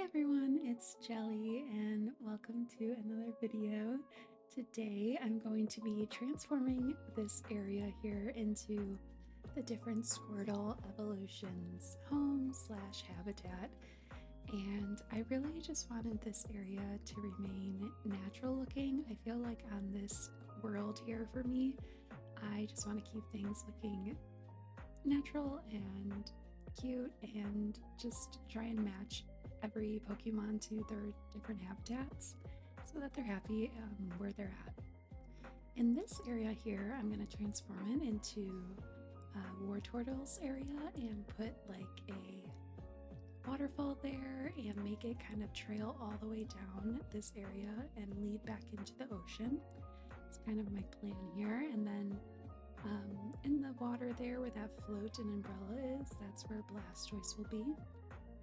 everyone, it's Jelly and welcome to another video. Today I'm going to be transforming this area here into the different Squirtle Evolutions home slash habitat, and I really just wanted this area to remain natural looking. I feel like on this world here for me, I just want to keep things looking natural and cute and just try and match every Pokemon to their different habitats so that they're happy where they're at. In this area here, I'm going to transform it into Wartortle's area and put like a waterfall there and make it kind of trail all the way down this area and lead back into the ocean. It's kind of my plan here. And then in the water there where that float and umbrella is, that's where Blastoise will be.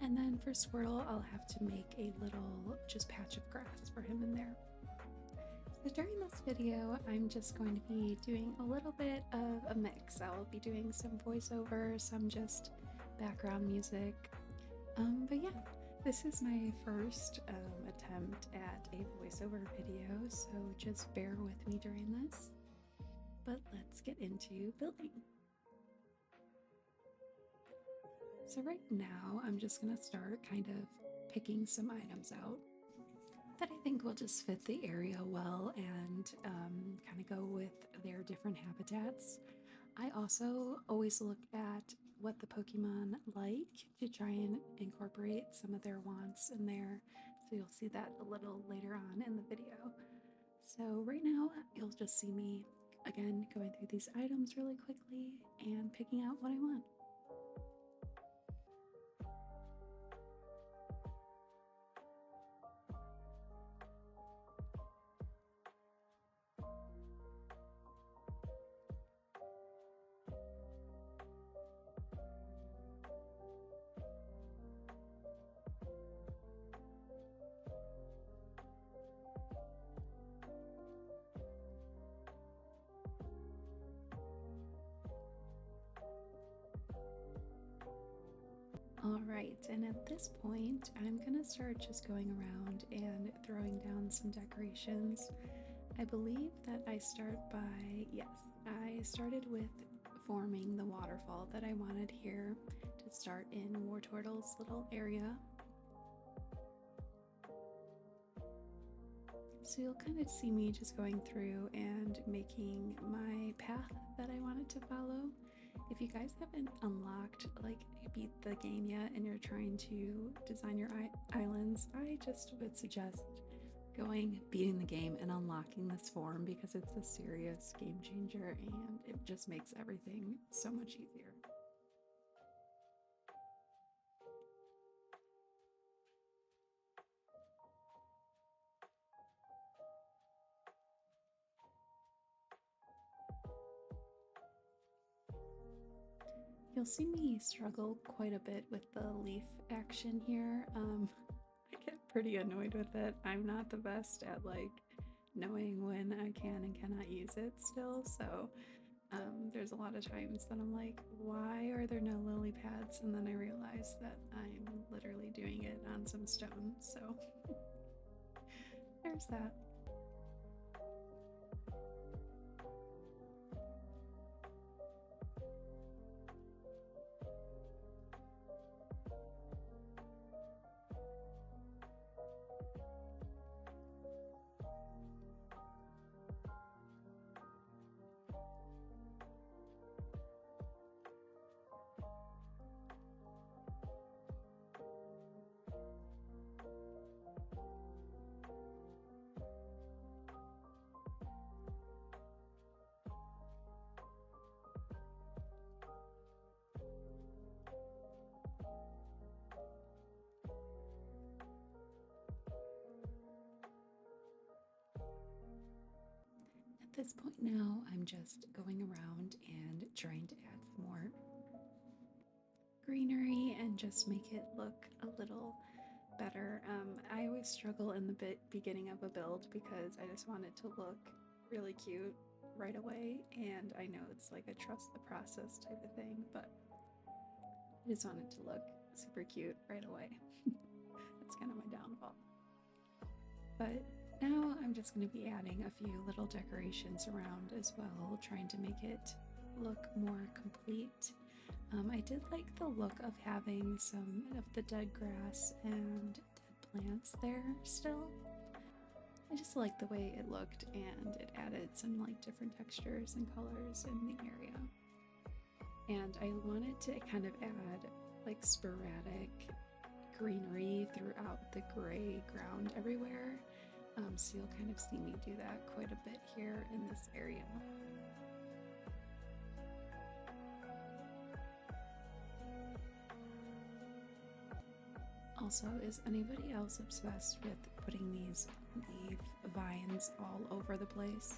And then for Squirtle, I'll have to make a little just patch of grass for him in there. So during this video, I'm just going to be doing a little bit of a mix. I'll be doing some voiceover, some just background music. But yeah, this is my first attempt at a voiceover video, so just bear with me during this. But let's get into building. So right now I'm just going to start kind of picking some items out that I think will just fit the area well and kind of go with their different habitats. I also always look at what the Pokemon like to try and incorporate some of their wants in there. So you'll see that a little later on in the video. So right now you'll just see me again going through these items really quickly and picking out what I want. Alright, and at this point, I'm gonna start just going around and throwing down some decorations. I believe that I start by, yes, I started with forming the waterfall that I wanted here to start in Wartortle's little area. So you'll kind of see me just going through and making my path that I wanted to follow. If you guys haven't unlocked, like, beat the game yet and you're trying to design your islands, I just would suggest beating the game and unlocking this form because it's a serious game changer and it just makes everything so much easier. You'll see me struggle quite a bit with the leaf action here. I get pretty annoyed with it. I'm not the best at like knowing when I can and cannot use it still, so there's a lot of times that I'm like, why are there no lily pads? And then I realize that I'm literally doing it on some stone, so there's that. At this point now, I'm just going around and trying to add some more greenery and just make it look a little better. I always struggle in the beginning of a build because I just want it to look really cute right away, and I know it's like a trust the process type of thing, but I just want it to look super cute right away. that's kind of my downfall. But now I'm just going to be adding a few little decorations around as well, trying to make it look more complete. I did like the look of having some of the dead grass and dead plants there still. I just liked the way it looked, and it added some like different textures and colors in the area. And I wanted to kind of add like sporadic greenery throughout the gray ground everywhere. So you'll kind of see me do that quite a bit here in this area. Also, is anybody else obsessed with putting these leaf vines all over the place?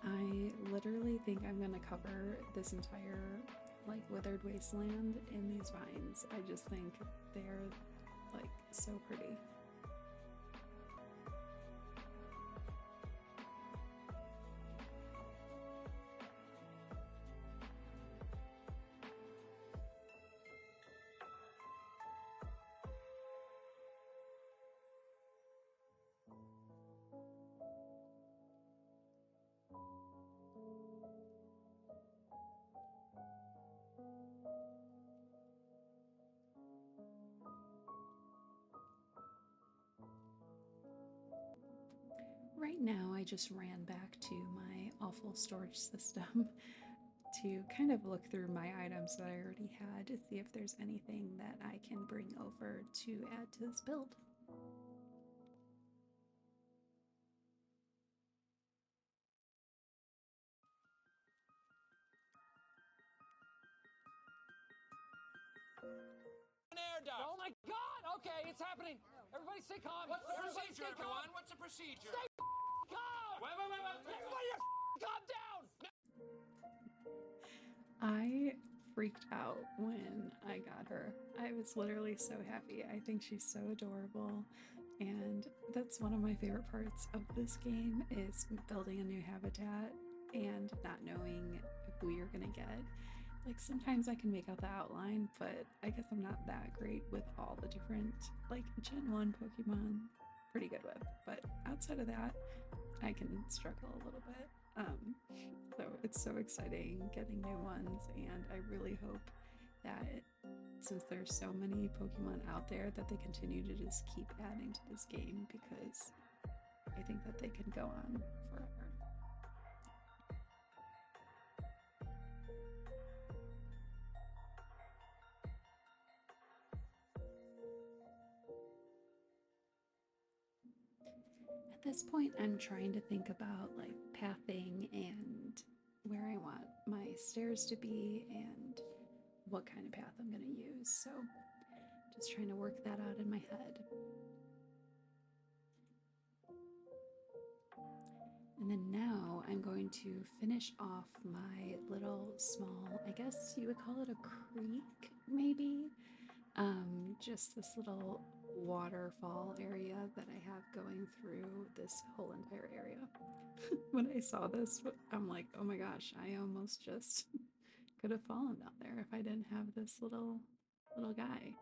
I literally think I'm gonna cover this entire like withered wasteland in these vines. I just think they're like so pretty. Right now, I just ran back to my awful storage system to kind of look through my items that I already had to see if there's anything that I can bring over to add to this build. Oh my God! Okay, it's happening. Everybody stay calm. What's the procedure, everyone? What's the procedure? Stay calm! Wait. Everybody calm down! I freaked out when I got her. I was literally so happy. I think she's so adorable, and that's one of my favorite parts of this game is building a new habitat and not knowing who you're gonna get. Like sometimes I can make out the outline, but I guess I'm not that great with all the different like Gen 1 Pokemon. Pretty good with, but outside of that, I can struggle a little bit. So it's so exciting getting new ones, and I really hope that since there's so many Pokemon out there that they continue to just keep adding to this game, because I think that they can go on forever. At this point, I'm trying to think about like pathing and where I want my stairs to be and what kind of path I'm going to use. So just trying to work that out in my head. And then now I'm going to finish off my little small, I guess you would call it a creek, maybe. Just this little waterfall area that I have going through this whole entire area. When I saw this, I'm like, oh my gosh, I almost just could have fallen down there if I didn't have this little guy.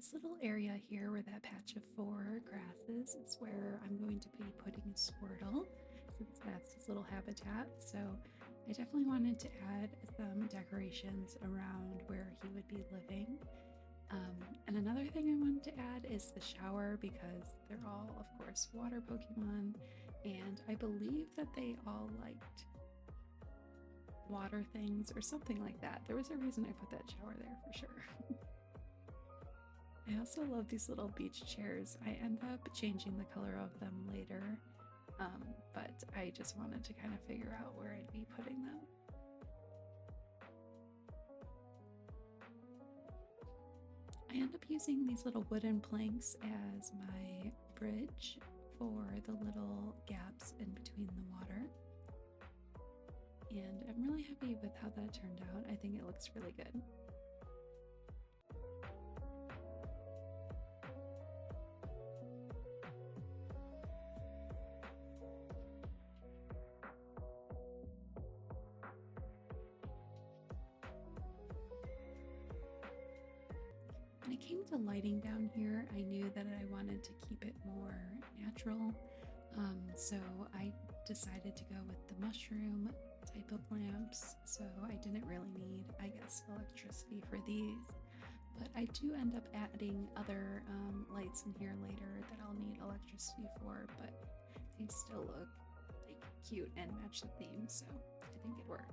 This little area here where that patch of 4 grasses is where I'm going to be putting a Squirtle, since that's his little habitat. So I definitely wanted to add some decorations around where he would be living. And another thing I wanted to add is the shower, because they're all, of course, water Pokemon, and I believe that they all liked water things or something like that. There was a reason I put that shower there for sure. I also love these little beach chairs. I end up changing the color of them later, but I just wanted to kind of figure out where I'd be putting them. I end up using these little wooden planks as my bridge for the little gaps in between the water. And I'm really happy with how that turned out. I think it looks really good. When it came to lighting down here, I knew that I wanted to keep it more natural, so I decided to go with the mushroom type of lamps. So I didn't really need, I guess, electricity for these, but I do end up adding other lights in here later that I'll need electricity for, but they still look like cute and match the theme, so I think it works.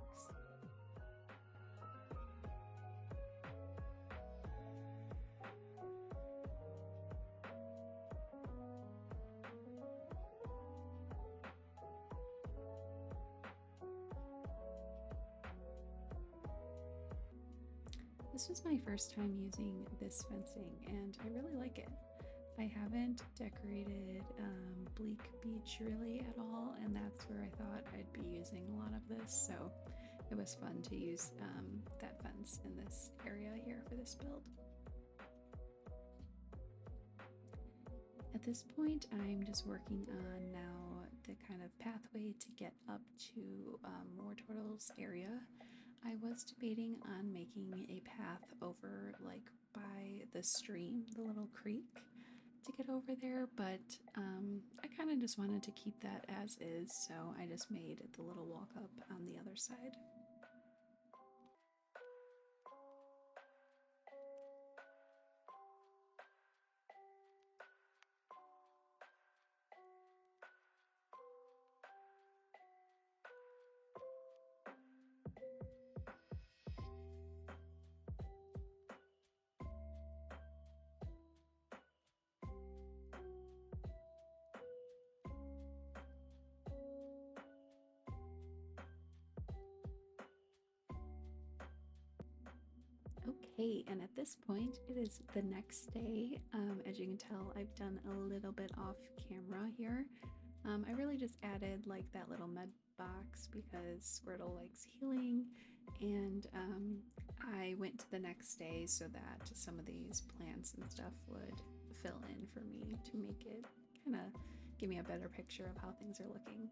This was my first time using this fencing, and I really like it. I haven't decorated Bleak Beach really at all, and that's where I thought I'd be using a lot of this, so it was fun to use that fence in this area here for this build. At this point, I'm just working on now the kind of pathway to get up to Wartortle's area. I was debating on making a path over like by the stream, the little creek, to get over there, but I kind of just wanted to keep that as is, so I just made the little walk up on the other side. Okay, and at this point, it is the next day. As you can tell, I've done a little bit off camera here. I really just added like that little med box because Squirtle likes healing, and I went to the next day so that some of these plants and stuff would fill in for me to make it kind of give me a better picture of how things are looking.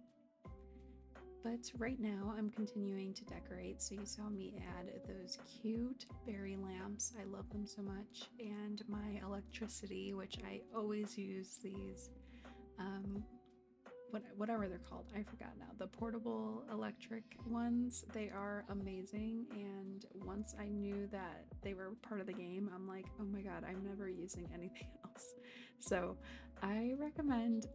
But right now I'm continuing to decorate, so you saw me add those cute berry lamps. I love them so much, and my electricity, which I always use these, whatever they're called, I forgot now, the portable electric ones. They are amazing, and once I knew that they were part of the game, I'm like, oh my god, I'm never using anything else. So I recommend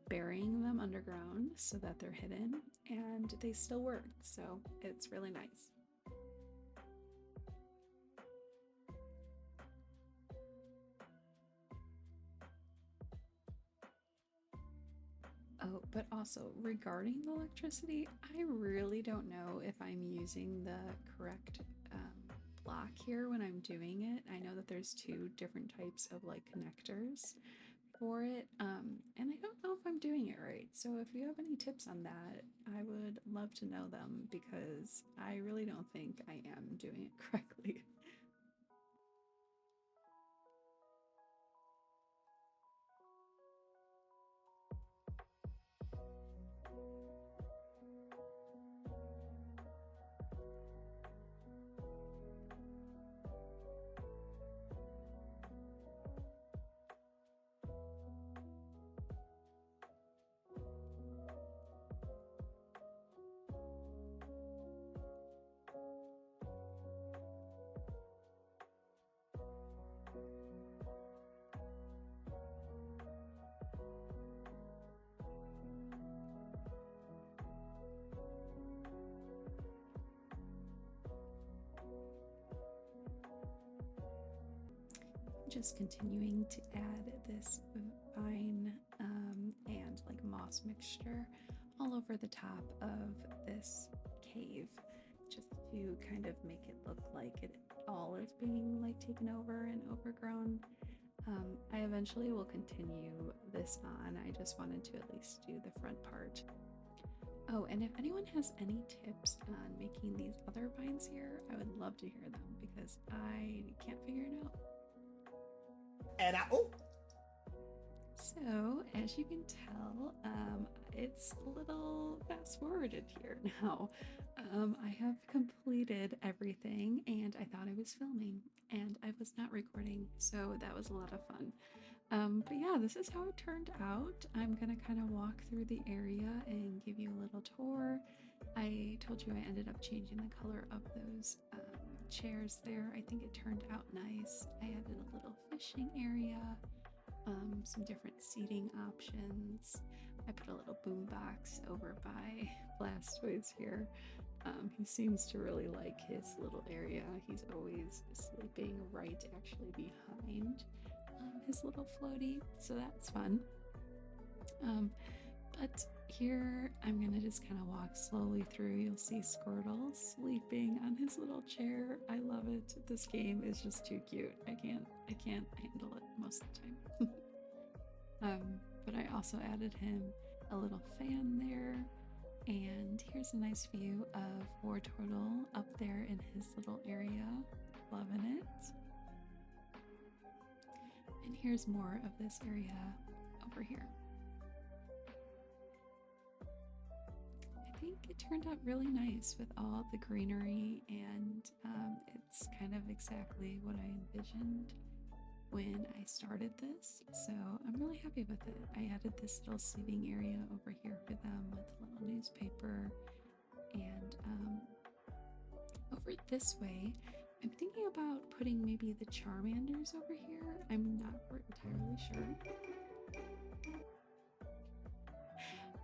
burying them underground so that they're hidden, and they still work, so it's really nice. Oh, but also regarding the electricity, I really don't know if I'm using the correct block here when I'm doing it. I know that there's 2 different types of like connectors for it, and I don't know if I'm doing it right. So if you have any tips on that, I would love to know them, because I really don't think I am doing it correctly. just continuing to add this vine and like moss mixture all over the top of this cave, just to kind of make it look like it all is being like taken over and overgrown. I eventually will continue this on. I just wanted to at least do the front part. Oh, and if anyone has any tips on making these other vines here, I would love to hear them because I can't figure it out. And So, as you can tell, it's a little fast forwarded here now. I have completed everything and I thought I was filming and I was not recording, so that was a lot of fun. But yeah, this is how it turned out. I'm gonna kind of walk through the area and give you a little tour. I told you I ended up changing the color of those chairs there. I think it turned out nice. I added a little fishing area, some different seating options. I put a little boombox over by Blastoise here. He seems to really like his little area. He's always sleeping right actually behind his little floaty, so that's fun. But here I'm gonna just kind of walk slowly through. You'll see Squirtle sleeping on his little chair. I love it. This game is just too cute. I can't handle it most of the time. But I also added him a little fan there, and here's a nice view of Wartortle up there in his little area. Loving it. And here's more of this area over here. I think it turned out really nice with all the greenery, and it's kind of exactly what I envisioned when I started this, so I'm really happy with it. I added this little seating area over here for them with a little newspaper, and over this way I'm thinking about putting maybe the Charmanders over here. I'm not entirely sure.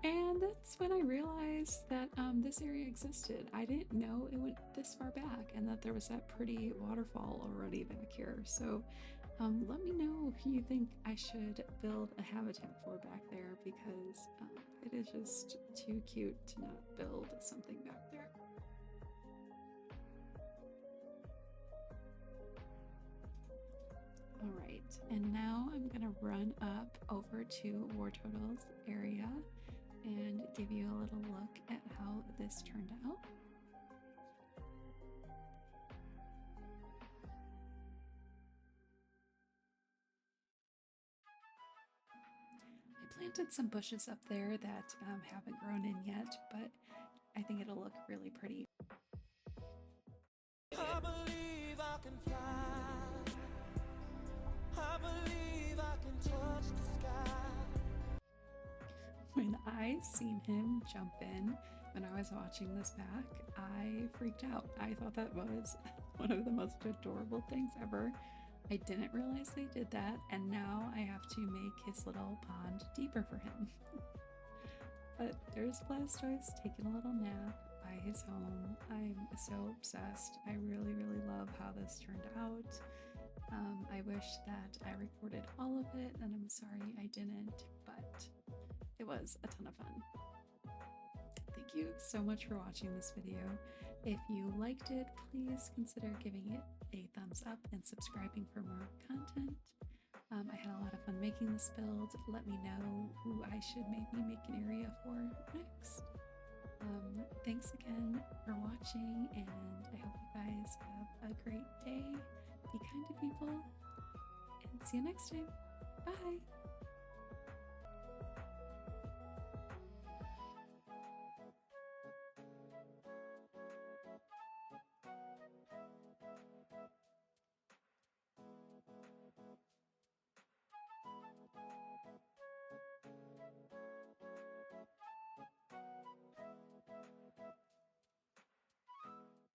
And that's when I realized that this area existed. I didn't know it went this far back and that there was that pretty waterfall already back here. So let me know if you think I should build a habitat for back there, because it is just too cute to not build something back there. Alright, and now I'm gonna run up over to Wartortle's area and give you a little look at how this turned out. I planted some bushes up there that haven't grown in yet, but I think it'll look really pretty. I believe I can fly. I believe I can touch the sky. When I seen him jump in when I was watching this back, I freaked out. I thought that was one of the most adorable things ever. I didn't realize they did that, and now I have to make his little pond deeper for him. But there's Blastoise taking a little nap by his home. I'm so obsessed. I really, really love how this turned out. I wish that I recorded all of it, and I'm sorry I didn't, but it was a ton of fun. Thank you so much for watching this video. If you liked it, please consider giving it a thumbs up and subscribing for more content. I had a lot of fun making this build. Let me know who I should maybe make an area for next. Thanks again for watching, and I hope you guys have a great day. Be kind to people, and see you next time. Bye!